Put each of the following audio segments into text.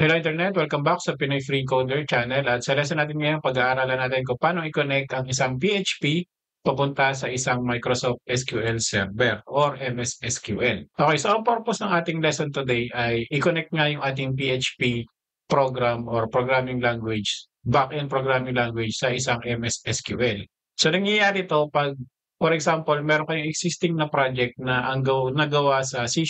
Hello Internet, welcome back sa Pinoy Free Coder channel at sa lesson natin ngayon pag-aaralan natin kung paano i-connect ang isang PHP papunta sa isang Microsoft SQL Server or MS SQL. Okay, so ang purpose ng ating lesson today ay i-connect nga yung ating PHP program or programming language, back-end programming language sa isang MS SQL. So nangyayari to pag, for example, meron kayong existing na project na nagawa sa C#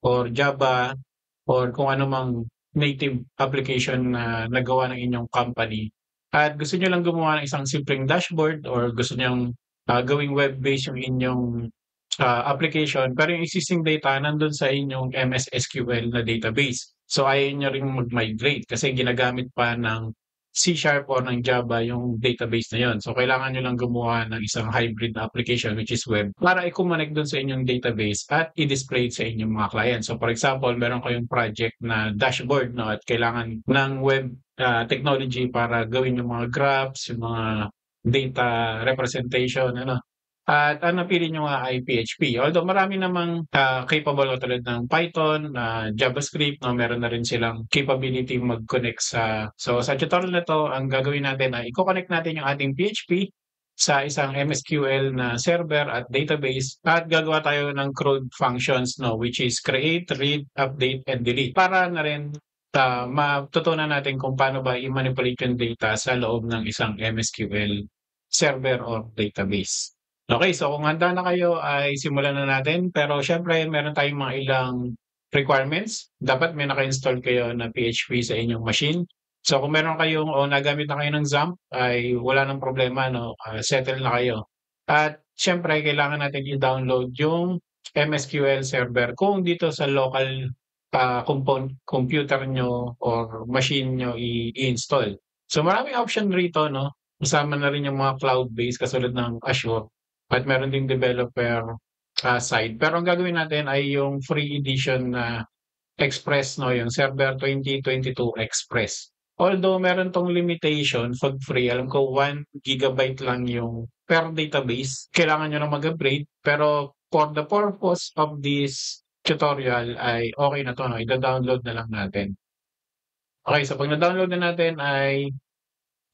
or Java or kung ano mang native application na nagawa ng inyong company at gusto niyo lang gumawa ng isang simpleng dashboard or gusto niyong gawing web-based yung inyong application pero yung existing data nandun sa inyong MS SQL na database. So ayaw niyo ring mag-migrate kasi ginagamit pa ng C# or ng Java yung database na yon. So kailangan niyo lang gumawa ng isang hybrid na application which is web para i-connect dun sa inyong database at i-display sa inyong mga clients. So for example, meron kayong project na dashboard no at kailangan ng web technology para gawin yung mga graphs, yung mga data representation ano. At ang napili nyo nga ay PHP. Although marami namang capable katulad ng Python, JavaScript, no, meron na rin silang capability mag-connect sa... So sa tutorial na to, ang gagawin natin ay i-connect natin yung ating PHP sa isang MSQL na server at database at gagawa tayo ng CRUD functions no, which is create, read, update, and delete para na rin matutunan natin kung paano ba i-manipulate yung data sa loob ng isang MSQL server or database. Okay, so kung handa na kayo ay simulan na natin. Pero syempre meron tayong mga ilang requirements. Dapat may naka-install kayo na PHP sa inyong machine. So kung meron kayong o nagamit na kayo ng XAMPP ay wala ng problema, no? Settle na kayo. At syempre kailangan natin i-download yung MSQL server kung dito sa local computer nyo or machine nyo i-install. So maraming option rito, no? Kasama na rin yung mga cloud-based kasulad ng Azure at meron ding developer side. Pero ang gagawin natin ay yung free edition na Express, no, yung Server 2022 Express. Although meron tong limitation, pag free, alam ko 1 gigabyte lang yung per database. Kailangan nyo na mag-upgrade. Pero for the purpose of this tutorial ay okay na to, no? I-download na lang natin. Okay, so pag na-download na natin ay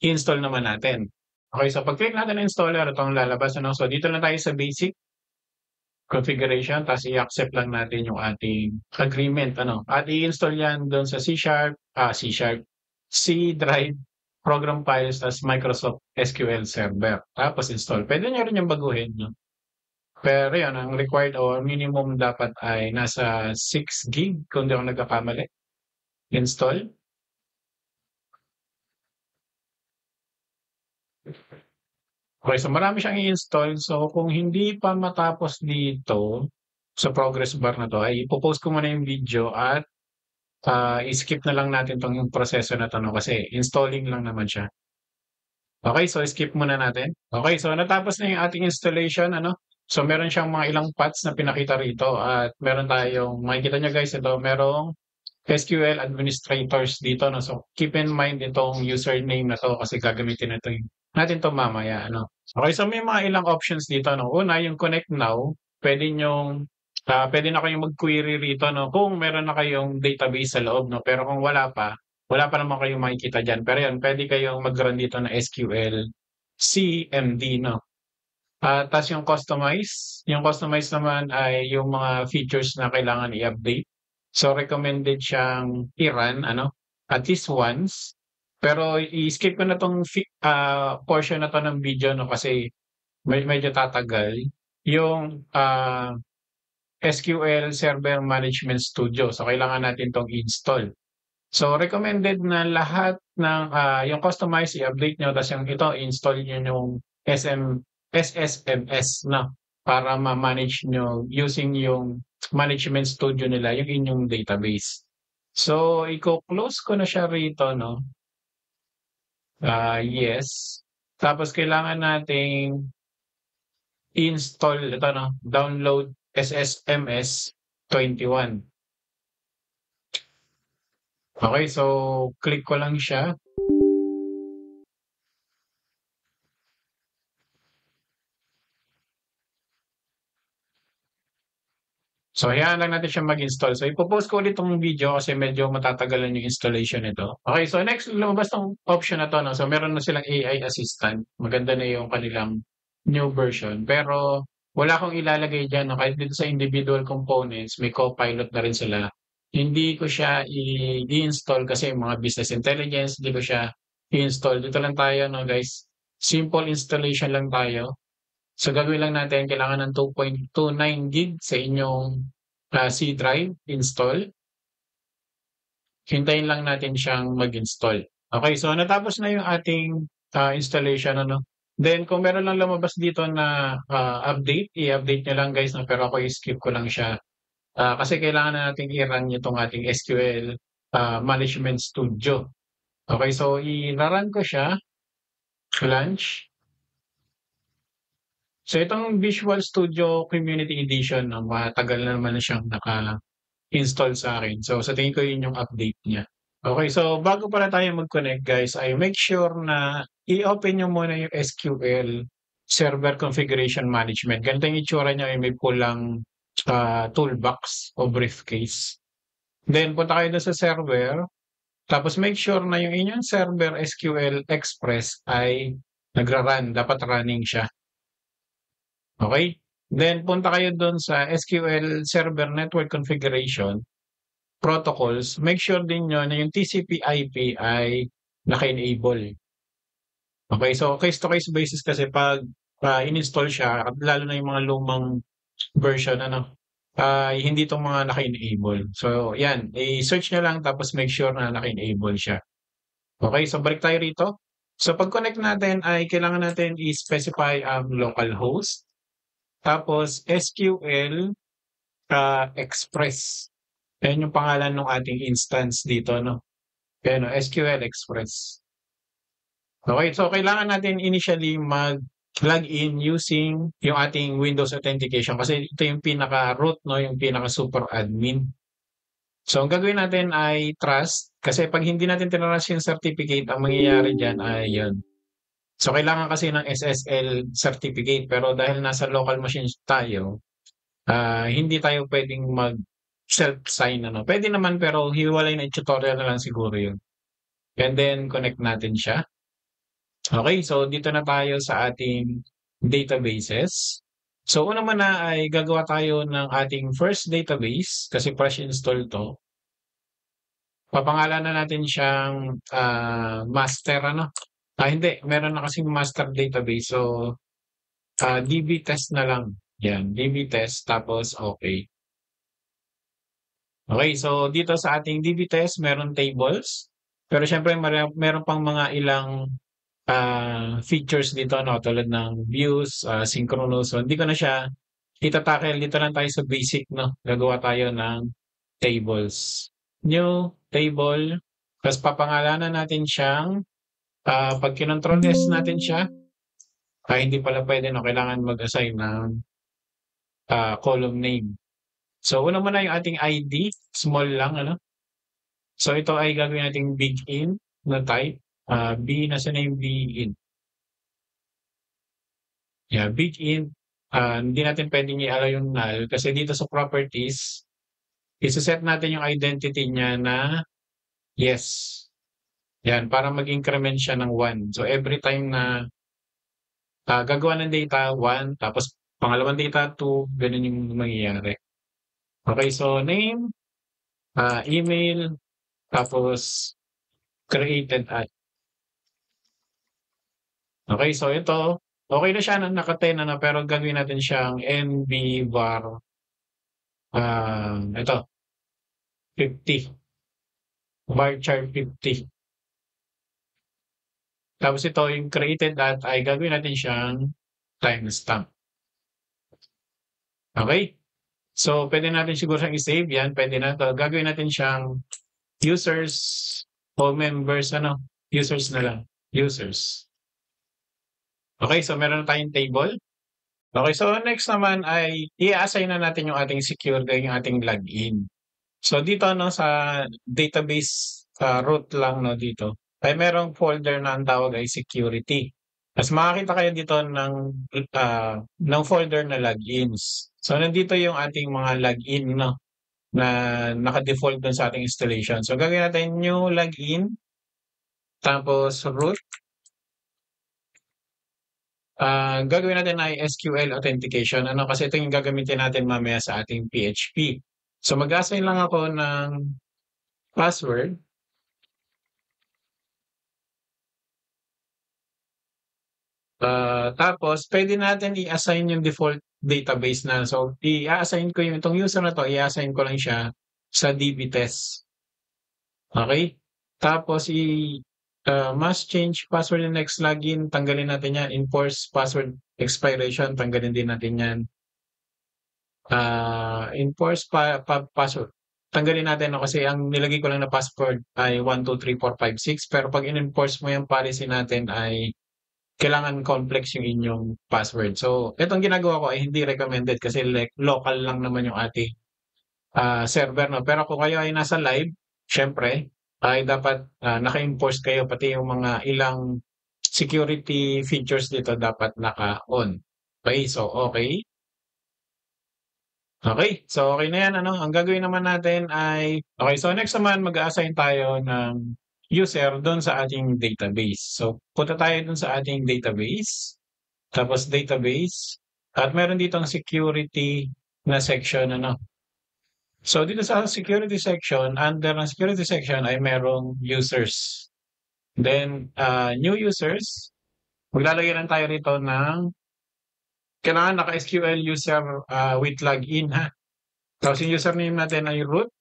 i-install naman natin. Okay, so pag-click natin ng installer, ito ang lalabas. Ano? So dito na tayo sa basic configuration, tapos i-accept lang natin yung ating agreement. Ano? At i-install yan doon sa C Drive, Program Files, tapos Microsoft SQL Server. Tapos install. Pwede nyo rin yung baguhin. No? Pero yan, ang required or minimum dapat ay nasa 6 gig kung di ako nagkakamali. Install. Okay, so marami siyang i-install. So kung hindi pa matapos dito sa progress bar na to, ay ipopost ko muna yung video at i-skip na lang natin tong yung proseso na to no, kasi installing lang naman siya. Okay, so skip muna natin. Okay, so natapos na yung ating installation. Ano? So meron siyang mga ilang paths na pinakita rito at meron tayong, makikita nyo guys, ito merong SQL administrators dito. No? So keep in mind itong username na to kasi gagamitin natin to mamaya. Ano? Okay, so may mga ilang options dito. No? Una, yung connect now. Pwede na kayong mag-query rito. No? Kung meron na kayong database sa loob. No? Pero kung wala pa naman kayong makikita dyan. Pero yan, pwede kayong mag-run dito na SQL CMD. No? Tapos yung customize naman ay yung mga features na kailangan i-update. So recommended siyang i-run at least once. Pero i-skip ko na tong portion na to ng video no kasi medyo tatagal. Yung SQL Server Management Studio. So kailangan natin tong install. So recommended na lahat ng yung customize i-update nyo tapos yung ito install nyo yung SSMS na para ma-manage nyo using yung management studio nila, yung inyong database. So, i-close ko na siya rito, no? Yes. Tapos, kailangan nating install, ito, no? Download SSMS 21. Okay, so, click ko lang siya. So, hayaan lang natin siyang mag-install. So, ipo-post ko ulit 'tong video kasi medyo matatagalan yung installation nito. Okay, so next lumabas 'tong option na 'to 'no. So, meron na silang AI assistant. Maganda na yung kanilang new version. Pero wala akong ilalagay diyan 'no, kahit dito sa individual components may Copilot na rin sila. Hindi ko siya i-install kasi yung mga business intelligence, hindi ko siya i-install. Dito lang tayo 'no guys, simple installation lang tayo. So gagawin lang natin kailangan ng 2.29 gig sa inyong, C drive install. Hintayin lang natin siyang mag-install. Okay, so natapos na yung ating, installation ano. Then kung meron lang lumabas dito na, update, i-update niyo lang guys 'no, pero ako i-skip ko lang siya. Kasi kailangan na nating i-run itong ating SQL, Management Studio. Okay, so i-ra-run ko siya, launch. So itong Visual Studio Community Edition 'no, matagal na naman na siyang naka-install sa akin. So sa tingin ko yun yung update niya. Okay, so bago pala tayo mag-connect guys, ay make sure na i-open niyo muna yung SQL Server Configuration Management. Ganito yung itsura niya, ay may pulang, toolbox o briefcase. Then punta kayo dun sa server, tapos make sure na yung inyong server SQL Express ay nagra-run, dapat running siya. Okay? Then punta kayo dun sa SQL Server Network Configuration, Protocols, make sure din niyo na yung TCP/IP ay naka-enable. Okay, so case to case basis kasi 'pag, in-install siya at lalo na yung mga lumang version ano, ay hindi 'tong mga naka-enable. So 'yan, i-search niyo lang tapos make sure na naka-enable siya. Okay, so balik tayo rito. So pag-connect natin ay kailangan natin i-specify ang localhost, tapos SQL, Express. Ayan yung pangalan ng ating instance dito 'no, ayan o, SQL Express. Okay, so kailangan natin initially mag-login using yung ating Windows authentication kasi ito yung pinaka-root 'no, yung pinaka-super admin. So ang gagawin natin ay trust kasi 'pag hindi natin tinrust yung certificate ang mangyayari diyan ay yun. So kailangan kasi ng SSL certificate pero dahil nasa local machines tayo, hindi tayo puwedeng mag-self-sign ano. Puwede naman pero hiwalay na tutorial na lang siguro yun. And then connect natin siya. Okay, so dito na tayo sa ating databases. So una muna ay gagawa tayo ng ating first database kasi fresh install 'to. Papangalanan natin siyang, master ano, hindi meron na kasing master database so, DB test na lang, 'yan DB test tapos okey. Okay, so dito sa ating DB test meron tables, pero siyempre meron pang mga ilang features dito 'no, tulad ng views, synchronous. So hindi ko na siya ita-tackle, dito lang tayo sa basic 'no, gagawa tayo ng tables. New table, ta's papangalanan natin siyang, 'pag kinontrol S natin siya, hindi pala puwede 'no, kailangan mag-assign ng, column name. So una muna yung ating ID, small lang ano. So ito ay gagawin nating big in na type, B, nasaan na yung B in? Yeah, big int, hindi natin puwedeng i-allow yung null kasi dito sa properties, ise-set natin yung identity niya na yes. 'Yan, para mag-increment siya ng 1. So every time na, gagawa ng data 1 tapos pangalawang data 2, gano'n yung mangyayari. Okay, so name, email, tapos created at. Okay, so ito, okey na siya na naka-10 ano, pero gagawin natin siyang nbvar, ito 50, varchar 50. Tapos ito yung created at ay gagawin natin siyang timestamp. Okay? So puwede natin siguro siyang i-save 'yan, puwede na 'to. Gagawin natin siyang users o members ano, users na lang, users. Okay, so meron na tayong table. Okay, so next naman ay i-a-assign na natin yung ating secure yung ating login. So dito 'no sa database, root lang 'no dito, ay merong folder na ang tawag ay security. Ta's makakita kayo dito ng folder na logins. So, nandito yung ating mga login 'no, na naka-default dun sa ating installation. So, gagawin natin new login, tapos root. Gagawin natin ay SQL authentication ano, kasi ito yung gagamitin natin mamaya sa ating PHP. So, mag-a-assign lang ako ng password. Tapos puwede natin i-assign yung default database na. So, i-a-assign ko yung itong user na 'to, i-a-assign ko lang siya sa DB test, okey? Tapos must change password in next login, tanggalin natin 'yan. Enforce password expiration, tanggalin din natin 'yan. Enforce password, tanggalin natin 'no, kasi ang nilagay ko lang na password ay 12345 6, pero 'pag in-enforce mo yung policy natin ay kailangan complex yung inyong password. So, itong ginagawa ko ay hindi recommended kasi local lang naman yung ating server 'no. Pero kung kayo ay nasa live, siyempre ay dapat naka-enforce kayo, pati yung mga ilang security features dito dapat naka-on. Okay, so okay. Okay, so okay na yan ano. Ang gagawin naman natin ay okay, so next naman mag-a-assign tayo ng user dun sa ating database. So punta tayo dun sa ating database, tapos database, at meron ditong security na section ano. So dito sa security section, under ng security section ay merong users. Then new users, maglalagay lang tayo rito ng kailangan naka-SQL user with login ha. Tapos yung username natin ay root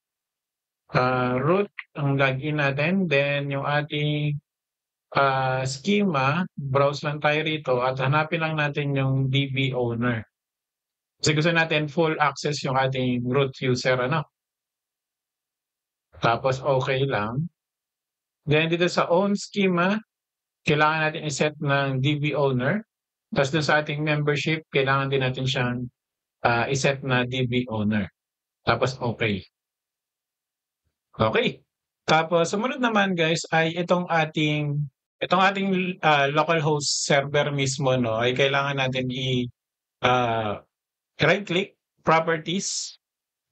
ang login natin. Then yung ating schema, browse lang tayo rito at hanapin lang natin yung DB owner. Kasi gusto natin full access yung ating root user ano. Tapos okay lang. Then dito sa own schema, kailangan natin i-set ng DB owner. Tapos dun sa ating membership, kailangan din natin siyang i-set na DB owner. Tapos okay. Okay. Tapos sumunod naman guys ay itong ating localhost server mismo 'no, ay kailangan natin right click, properties,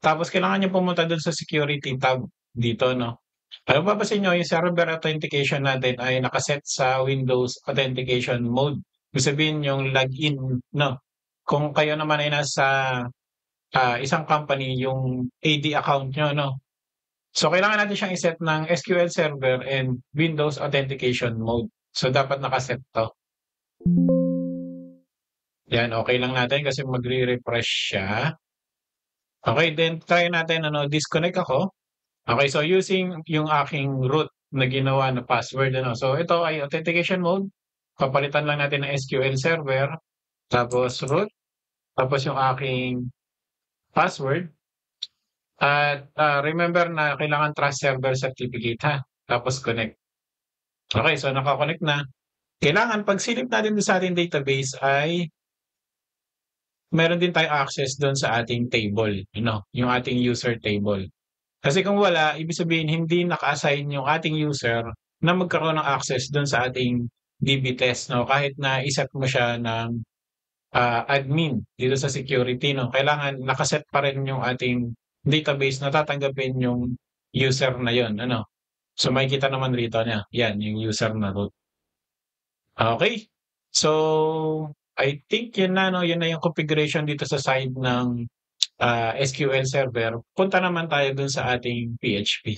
tapos kailangan niyo pumunta dun sa security tab dito 'no. Kung mapapansin niyo yung server authentication natin ay nakaset sa Windows authentication mode. Ibig sabihin yung login 'no. Kung kayo naman ay nasa isang company, yung AD account niyo 'no. So, kailangan natin siyang i-set ng SQL Server and Windows Authentication Mode. So, dapat naka-set 'to. Yan, okay lang natin kasi magre-refresh siya. Okay, then try natin ano, disconnect ako. Okay, so using yung aking root na ginawa na password ano. So, ito ay authentication mode. Papalitan lang natin ng SQL Server, tapos root, tapos yung aking password. At remember na kailangan trust server certificate ha. Tapos connect. Okay, so naka-connect na. Kailangan pag silip natin doon sa ating database ay meron din tayong access doon sa ating table, yung ating user table. Kasi kung wala, ibig sabihin hindi naka-assign yung ating user na magkaroon ng access doon sa ating DB test, no? Kahit na iset mo siya ng admin dito sa security, no? Kailangan nakaset pa rin yung ating database na tatanggapin yung user na yon, ano? So makikita naman rito niya, yan yung user na root. Okay. So, I think yun na 'no, yun na yung configuration dito sa side ng SQL Server. Punta naman tayo dun sa ating PHP.